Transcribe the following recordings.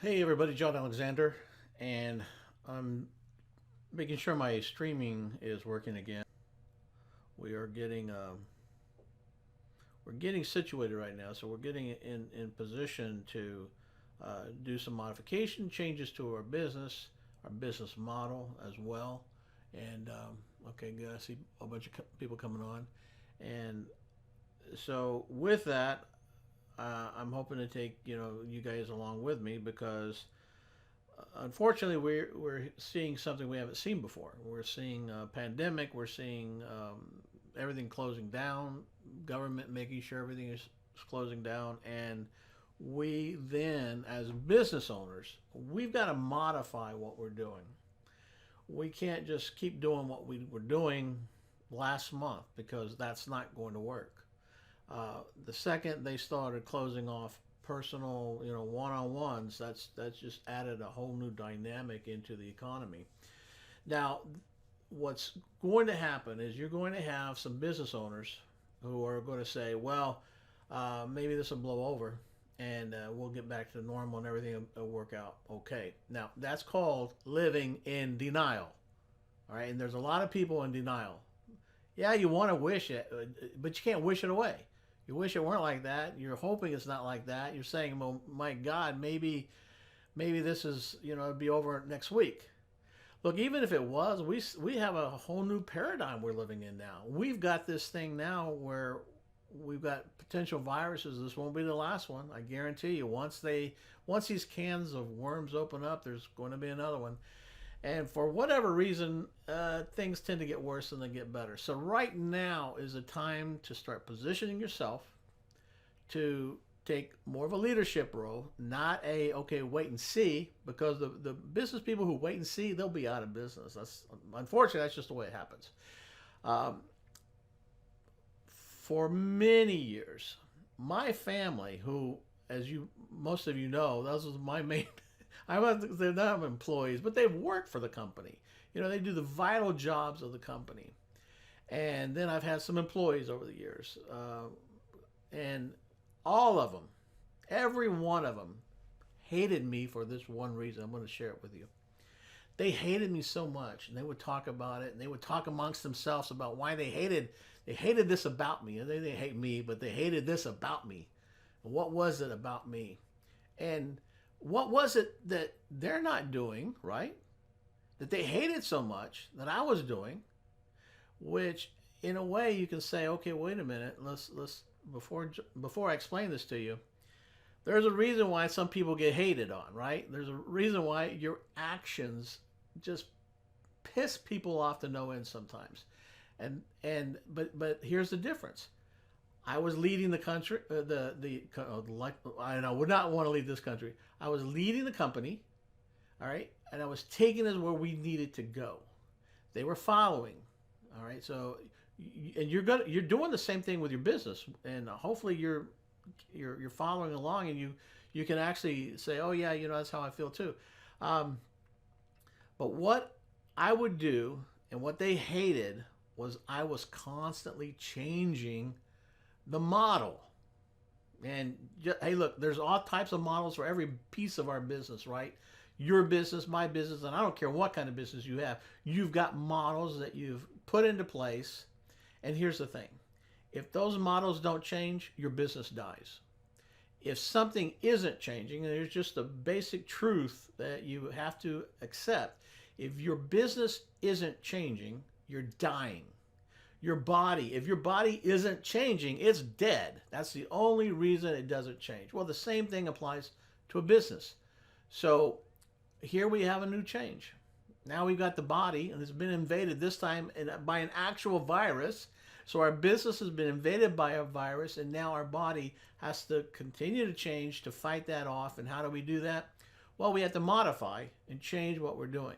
Hey everybody, John Alexander, and I'm making sure my streaming is working again. We are getting situated right now, so we're getting in position to do some modification changes to our business model as well. And okay, good. I see a bunch of people coming on, and so with that, I'm hoping to take you guys along with me because unfortunately, we're seeing something we haven't seen before. We're seeing a pandemic. We're seeing everything closing down. Government making sure everything is closing down, and we then, as business owners, we've got to modify what we're doing. We can't just keep doing what we were doing last month because that's not going to work. The second they started closing off personal, one-on-ones, that's just added a whole new dynamic into the economy. Now, what's going to happen is you're going to have some business owners who are going to say, well, maybe this will blow over and we'll get back to normal and everything will work out okay. Now, that's called living in denial. All right, and there's a lot of people in denial. Yeah, you want to wish it, but you can't wish it away. You wish it weren't like that. You're hoping it's not like that. You're saying, "Well, my God, maybe this is it'd be over next week." Look, even if it was, we have a whole new paradigm we're living in now. We've got this thing now where we've got potential viruses. This won't be the last one. I guarantee you. Once these cans of worms open up, there's going to be another one. And for whatever reason, things tend to get worse than they get better. So right now is a time to start positioning yourself to take more of a leadership role, not a okay wait and see, because the business people who wait and see, they'll be out of business. That's unfortunately that's just the way it happens. Um, for many years, my family, who as you most of you know, those was my main they're not employees, but they've worked for the company. They do the vital jobs of the company. And then I've had some employees over the years, and all of them, every one of them, hated me for this one reason. I'm going to share it with you. They hated me so much, and they would talk about it, and they would talk amongst themselves about why they hated this about me. And they didn't hate me, but they hated this about me. And what was it about me? And what was it that they're not doing, right? That they hated so much that I was doing, which in a way you can say, okay, wait a minute, let's before I explain this to you, there's a reason why some people get hated on, right? There's a reason why your actions just piss people off to no end sometimes. But here's the difference. I was leading the country, I would not want to leave this country. I was leading the company, all right, and I was taking us where we needed to go. They were following, all right. So, and you're doing the same thing with your business, and hopefully you're following along, and you can actually say, oh yeah, that's how I feel too. Um, but what I would do, and what they hated, was I was constantly changing the model. And hey, look, there's all types of models for every piece of our business, right? Your business, my business, and I don't care what kind of business you have. You've got models that you've put into place. And here's the thing, if those models don't change, your business dies. If something isn't changing, there's just a basic truth that you have to accept. If your business isn't changing, you're dying. If your body isn't changing, it's dead. That's the only reason it doesn't change. Well, the same thing applies to a business. So here we have a new change. Now we've got the body, and it's been invaded this time by an actual virus. So our business has been invaded by a virus, and now our body has to continue to change to fight that off. And how do we do that? Well, we have to modify and change what we're doing.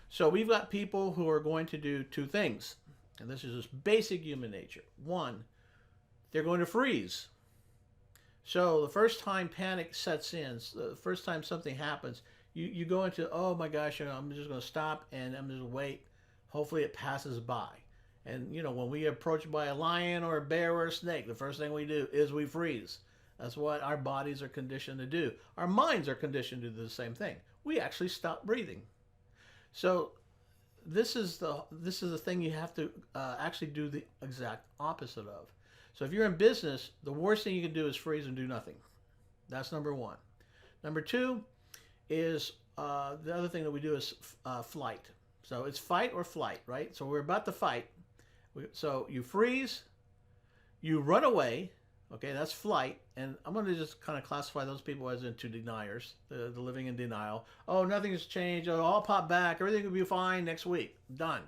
So we've got people who are going to do two things. And this is just basic human nature. One, they're going to freeze. So the first time panic sets in, the first time something happens, you go into, oh my gosh, I'm just going to stop and I'm just going to wait. Hopefully it passes by. And when we get approached by a lion or a bear or a snake, the first thing we do is we freeze. That's what our bodies are conditioned to do. Our minds are conditioned to do the same thing. We actually stop breathing. So this is the thing you have to actually do the exact opposite of. So if you're in business, the worst thing you can do is freeze and do nothing. That's number one. Number two is the other thing that we do is flight. So it's fight or flight, right? So we're about to fight. So you freeze, you run away. Okay, that's flight. And I'm going to just kind of classify those people as into deniers, the living in denial. Oh, nothing's changed. Oh, I'll pop back. Everything will be fine next week. Done.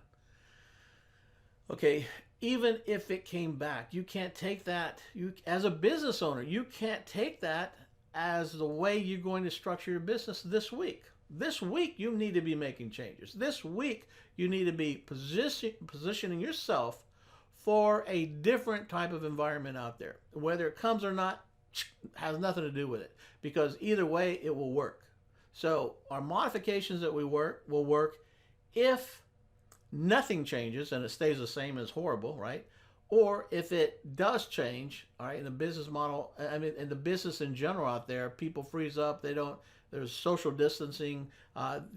Okay, even if it came back, you can't take that. You, as a business owner, you can't take that as the way you're going to structure your business this week. This week, you need to be making changes. This week, you need to be positioning yourself for a different type of environment out there. Whether it comes or not has nothing to do with it, because either way it will work. So our modifications that we work will work if nothing changes and it stays the same as horrible, right? Or if it does change, all right, in the business model, I mean, in the business in general out there, people freeze up, they don't, there's social distancing,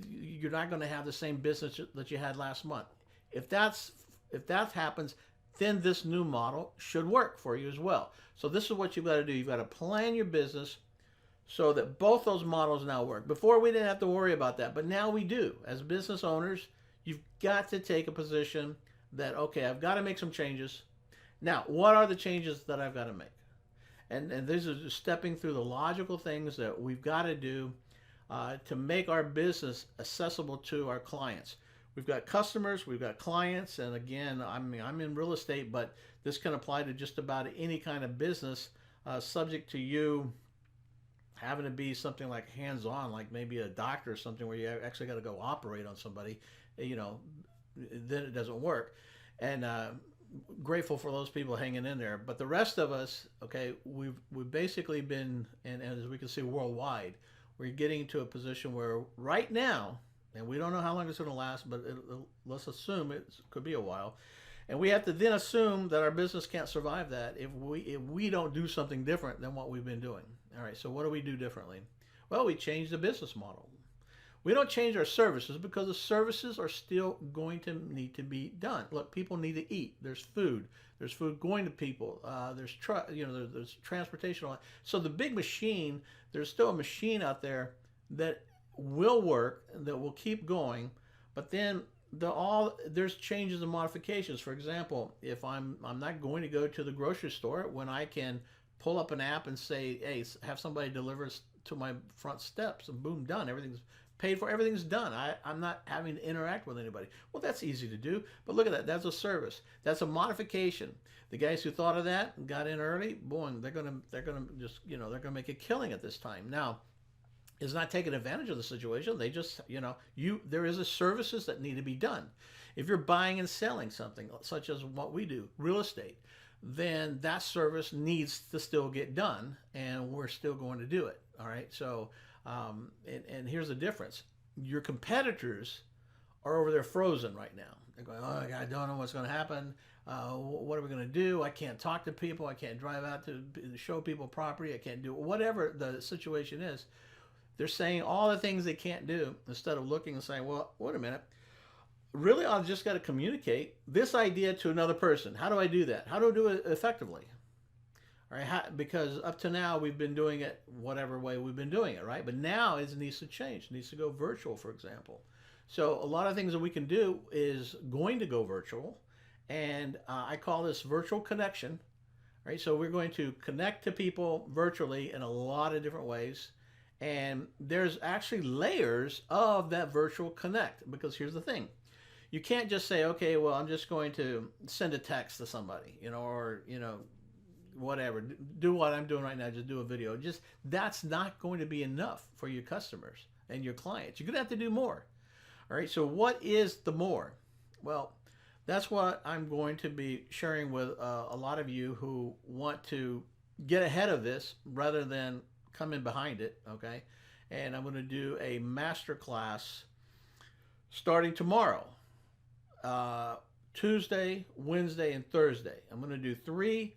you're not going to have the same business that you had last month. If that happens, then this new model should work for you as well. So this is what you've got to do. You've got to plan your business so that both those models now work. Before we didn't have to worry about that, but now we do. As business owners, you've got to take a position that, okay, I've got to make some changes. Now, what are the changes that I've got to make? And this is just stepping through the logical things that we've got to do to make our business accessible to our clients. We've got customers, we've got clients, and again, I'm in real estate, but this can apply to just about any kind of business, subject to you having to be something like hands-on, like maybe a doctor or something where you actually got to go operate on somebody, you know, then it doesn't work. And grateful for those people hanging in there. But the rest of us, okay, we've basically been, and as we can see worldwide, we're getting to a position where right now, and we don't know how long it's going to last, but let's assume it could be a while. And we have to then assume that our business can't survive that if we don't do something different than what we've been doing. All right, so what do we do differently? Well, we change the business model. We don't change our services because the services are still going to need to be done. Look, people need to eat. There's food. There's food going to people. There's transportation. So the big machine, there's still a machine out there that will work, that will keep going, but then there's changes and modifications. For example, if I'm not going to go to the grocery store when I can pull up an app and say, hey, have somebody deliver to my front steps, and boom, done. Everything's paid for, everything's done. I'm not having to interact with anybody. Well, that's easy to do, but look at that. That's a service. That's a modification. The guys who thought of that and got in early, boom, they're gonna just, they're gonna make a killing at this time. Now, is not taking advantage of the situation. They just, there is a services that need to be done. If you're buying and selling something, such as what we do, real estate, then that service needs to still get done, and we're still going to do it. All right. So, and here's the difference: your competitors are over there frozen right now. They're going, oh, I don't know what's going to happen. What are we going to do? I can't talk to people. I can't drive out to show people property. I can't do whatever the situation is. They're saying all the things they can't do instead of looking and saying, well, wait a minute. Really, I've just got to communicate this idea to another person. How do I do that? How do I do it effectively? All right, because up to now, we've been doing it whatever way we've been doing it, right? But now it needs to change. It needs to go virtual, for example. So a lot of things that we can do is going to go virtual. And I call this virtual connection. Right? So we're going to connect to people virtually in a lot of different ways. And there's actually layers of that virtual connect, because here's the thing. You can't just say, okay, well, I'm just going to send a text to somebody, or, whatever, do what I'm doing right now, just do a video. That's not going to be enough for your customers and your clients. You're going to have to do more. All right. So what is the more? Well, that's what I'm going to be sharing with a lot of you who want to get ahead of this rather than come in behind it, okay? And I'm going to do a master class starting tomorrow, Tuesday, Wednesday, and Thursday. I'm going to do 3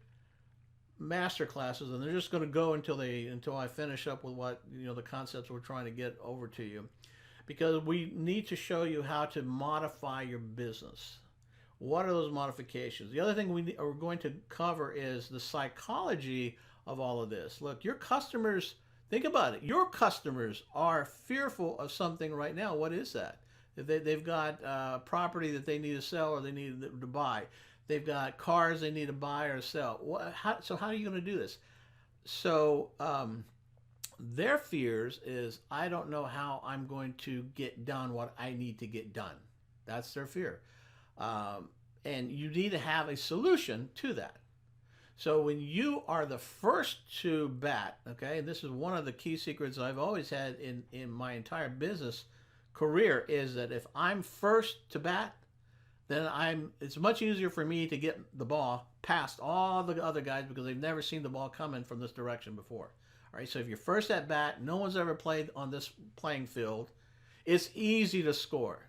master classes, and they're just going to go until I finish up with what the concepts we're trying to get over to you, because we need to show you how to modify your business. What are those modifications? The other thing we're going to cover is the psychology of all of this. Look, your customers, think about it. Your customers are fearful of something right now. What is that? They've got property that they need to sell or they need to buy. They've got cars they need to buy or sell. So how are you going to do this? So their fears is, I don't know how I'm going to get done what I need to get done. That's their fear. And you need to have a solution to that. So when you are the first to bat, okay, and this is one of the key secrets I've always had in my entire business career, is that if I'm first to bat, then it's much easier for me to get the ball past all the other guys, because they've never seen the ball coming from this direction before. All right, so if you're first at bat, no one's ever played on this playing field, it's easy to score.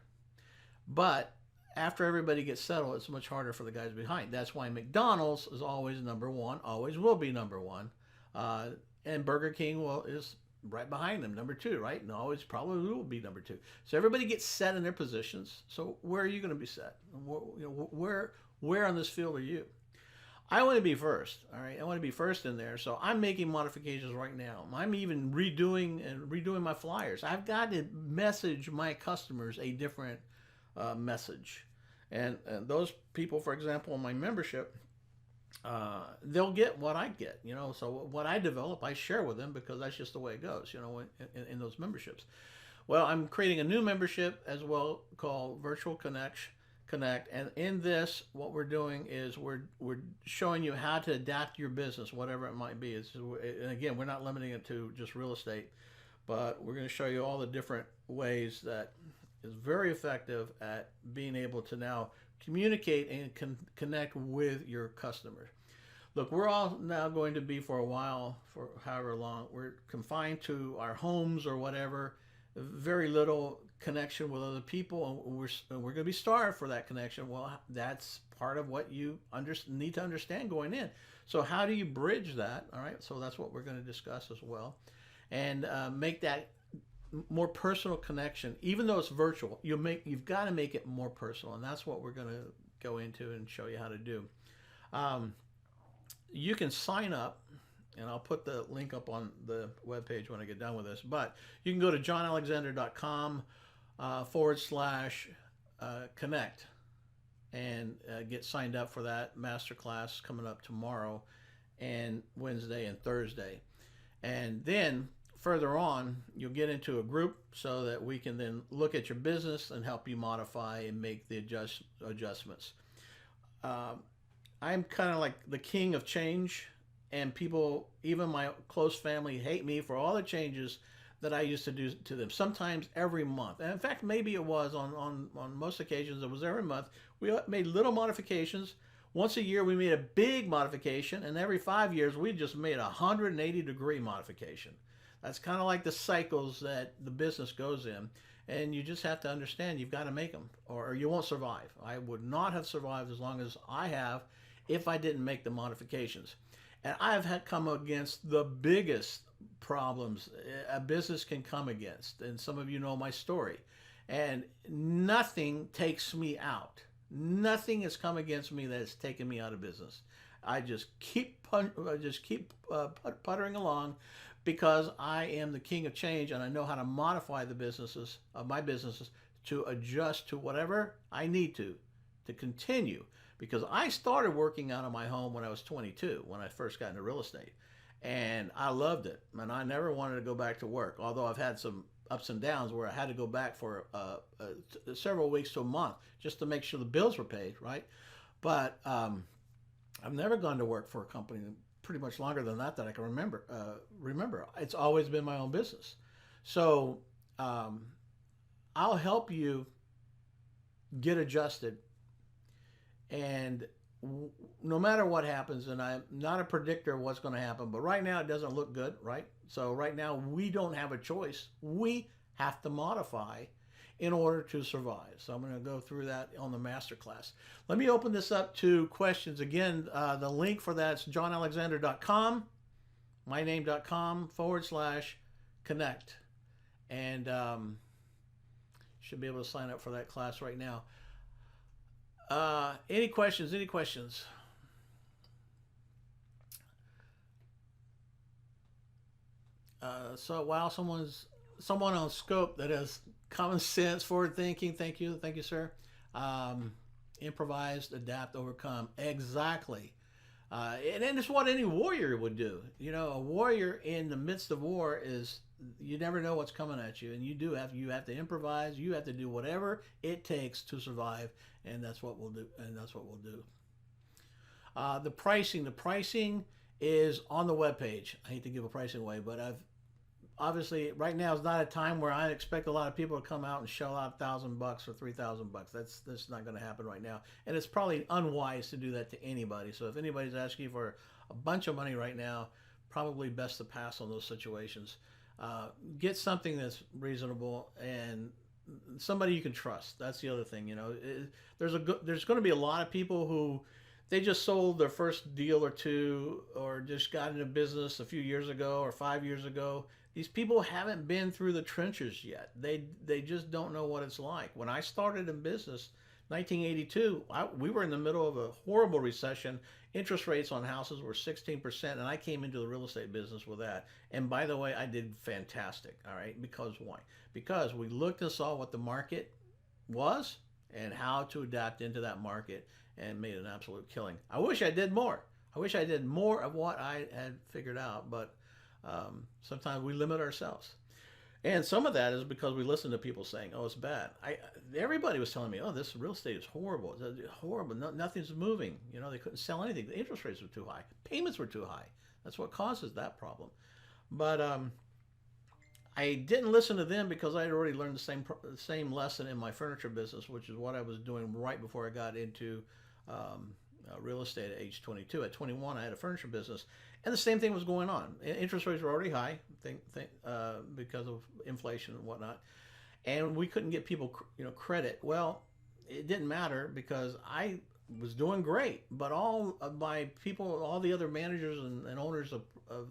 But after everybody gets settled, it's much harder for the guys behind. That's why McDonald's is always number one, always will be number one. And Burger King is right behind them, number two, right? And always probably will be number two. So everybody gets set in their positions. So where are you going to be set? Where on this field are you? I want to be first, all right? I want to be first in there. So I'm making modifications right now. I'm even redoing my flyers. I've got to message my customers a different message. And those people, for example, in my membership, they'll get what I get, so what I develop, I share with them, because that's just the way it goes, in those memberships. Well, I'm creating a new membership as well called Virtual Connect. And in this, what we're doing is we're showing you how to adapt your business, whatever it might be. And again, we're not limiting it to just real estate, but we're going to show you all the different ways that is very effective at being able to now communicate and connect with your customers. Look, we're all now going to be, for a while, for however long, we're confined to our homes or whatever, very little connection with other people, and we're going to be starved for that connection. Well, that's part of what you need to understand going in. So how do you bridge that? All right, so that's what we're going to discuss as well, and make that more personal connection. Even though it's virtual, you've got to make it more personal, and that's what we're going to go into and show you how to do. You can sign up, and I'll put the link up on the webpage when I get done with this, but you can go to johnalexander.com /connect and get signed up for that masterclass coming up tomorrow and Wednesday and Thursday. And then further on, you'll get into a group so that we can then look at your business and help you modify and make the adjustments. I'm kind of like the king of change, and people, even my close family, hate me for all the changes that I used to do to them, sometimes every month. And in fact, maybe it was on most occasions, it was every month. We made little modifications. Once a year, we made a big modification, and every 5 years, we just made a 180-degree modification. That's kind of like the cycles that the business goes in, and you just have to understand you've got to make them, or you won't survive. I would not have survived as long as I have if I didn't make the modifications. And I've come against the biggest problems a business can come against, and some of you know my story. And nothing takes me out. Nothing has come against me that has taken me out of business. I just keep puttering along, because I am the king of change, and I know how to modify the businesses of my businesses to adjust to whatever I need to continue. Because I started working out of my home when I was 22, when I first got into real estate, and I loved it, and I never wanted to go back to work. Although I've had some ups and downs where I had to go back for several weeks to a month just to make sure the bills were paid, right? But I've never gone to work for a company pretty much longer than that I can remember. It's always been my own business. So I'll help you get adjusted, and no matter what happens, and I'm not a predictor of what's going to happen, but right now it doesn't look good, right? So right now we don't have a choice. We have to modify in order to survive. So I'm going to go through that on the masterclass. Let me open this up to questions. Again, the link for that is johnalexander.com, myname.com/connect. And should be able to sign up for that class right now. Any questions? Any questions? So wow, someone on scope that has common sense, forward thinking. Thank you, sir. Improvised, adapt, overcome. Exactly. And it's what any warrior would do. You know, a warrior in the midst of war is, you never know what's coming at you, and you have to improvise. You have to do whatever it takes to survive, and that's what we'll do. The pricing is on the webpage. I hate to give a pricing away, but obviously right now is not a time where I expect a lot of people to come out and shell out $1,000 or $3,000. That's not going to happen right now, and it's probably unwise to do that to anybody. So if anybody's asking you for a bunch of money right now, probably best to pass on those situations. Get something that's reasonable and somebody you can trust. That's the other thing. You know, there's going to be a lot of people who they just sold their first deal or two, or just got into business a few years ago or 5 years ago. These people haven't been through the trenches yet. They just don't know what it's like. When I started in business, 1982, we were in the middle of a horrible recession. Interest rates on houses were 16%, and I came into the real estate business with that. And by the way, I did fantastic. All right, because why? Because we looked and saw what the market was and how to adapt into that market, and made an absolute killing. I wish I did more. I wish I did more of what I had figured out, but sometimes we limit ourselves. And some of that is because we listen to people saying, "Oh, it's bad." Everybody was telling me, "Oh, this real estate is horrible. It's horrible. Nothing's moving. You know, they couldn't sell anything. The interest rates were too high. Payments were too high. That's what causes that problem." But I didn't listen to them because I had already learned the same lesson in my furniture business, which is what I was doing right before I got into real estate at age 22. At 21, I had a furniture business, and the same thing was going on. Interest rates were already high, because of inflation and whatnot, and we couldn't get people, credit. Well, it didn't matter because I was doing great, but all of my people, all the other managers and owners of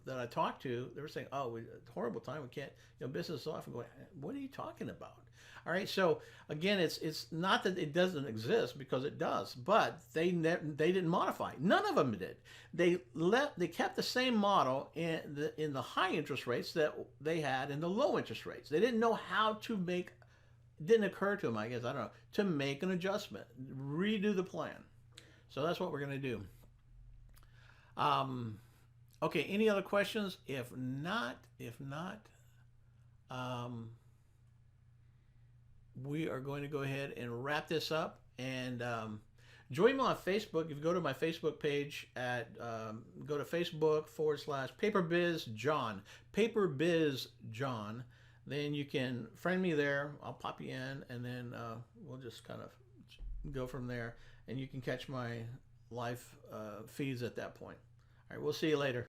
that I talked to, they were saying, "Oh, horrible time. We can't, business is off." And going, "What are you talking about?" All right, so again, it's not that it doesn't exist, because it does, but they didn't modify. None of them did. They kept the same model in the high interest rates that they had in the low interest rates. They didn't know how to make. It didn't occur to them, I guess, I don't know, to make an adjustment, redo the plan. So that's what we're going to do. Okay, any other questions? If not, we are going to go ahead and wrap this up. And join me on Facebook. If you go to my Facebook page go to Facebook.com/PaperBizJohn, PaperBizJohn. Then you can friend me there. I'll pop you in, and then we'll just kind of go from there. And you can catch my live feeds at that point. All right, we'll see you later.